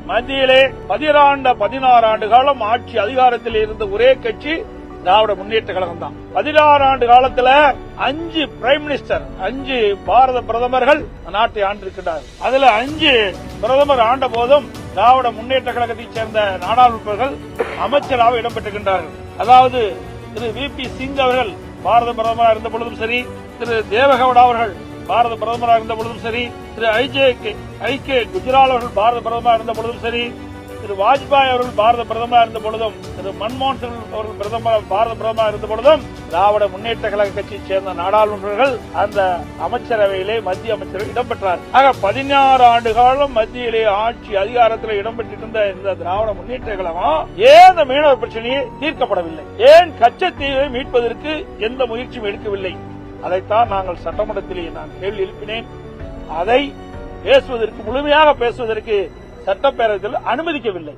மத்தியிலே 16 ஆண்டு காலம் ஆட்சி அதிகாரத்தில் இருந்த ஒரே கட்சி திராவிட முன்னேற்ற கழகம் தான். 16 ஆண்டு காலத்துல 5 பிரைம் மினிஸ்டர், 5 பாரத பிரதமர்கள் நாட்டை ஆண்டிருக்கிறார். அதுல 5 பிரதமர் ஆண்ட போதும் திராவிட முன்னேற்ற கழகத்தைச் சேர்ந்த நாடாளுமன்றர்கள் அமைச்சராக இடம்பெற்றிருக்கின்றார்கள். அதாவது திரு VP சிங் அவர்கள் பாரத பிரதமராக இருந்த பொழுதும் சரி, திரு தேவகவுடா அவர்கள் பாரத பிரதமராக இருந்த பொழுதும் சரி, திரு IK குஜரால் அவர்கள் பாரத பிரதமராக இருந்த பொழுதும் சரி, திரு வாஜ்பாய் அவர்கள் பாரத பிரதமராக இருந்த பொழுதும், திரு மன்மோகன் சிங் அவர்கள் பாரத பிரதமராக இருந்த பொழுதும் திராவிட முன்னேற்ற கழக கட்சியைச் சேர்ந்த நாடாளுமன்றர்கள் அந்த அமைச்சரவையிலே மத்திய அமைச்சர்கள் இடம்பெற்றார். ஆக 16 ஆண்டு காலம் மத்தியிலே ஆட்சி அதிகாரத்தில் இடம்பெற்றிருந்த இந்த திராவிட முன்னேற்ற கழகம் ஏன் இந்த மீனவர் பிரச்சனையை தீர்க்கப்படவில்லை? ஏன் கச்சத்தீவை மீட்பதற்கு எந்த முயற்சியும் எடுக்கவில்லை? அதைத்தான் நாங்கள் சட்டமன்றத்திலே நான் கேள்வி எழுப்பினேன். அதை பேசுவதற்கு, முழுமையாக பேசுவதற்கு சட்டப்பேரவையில் அனுமதிக்கவில்லை.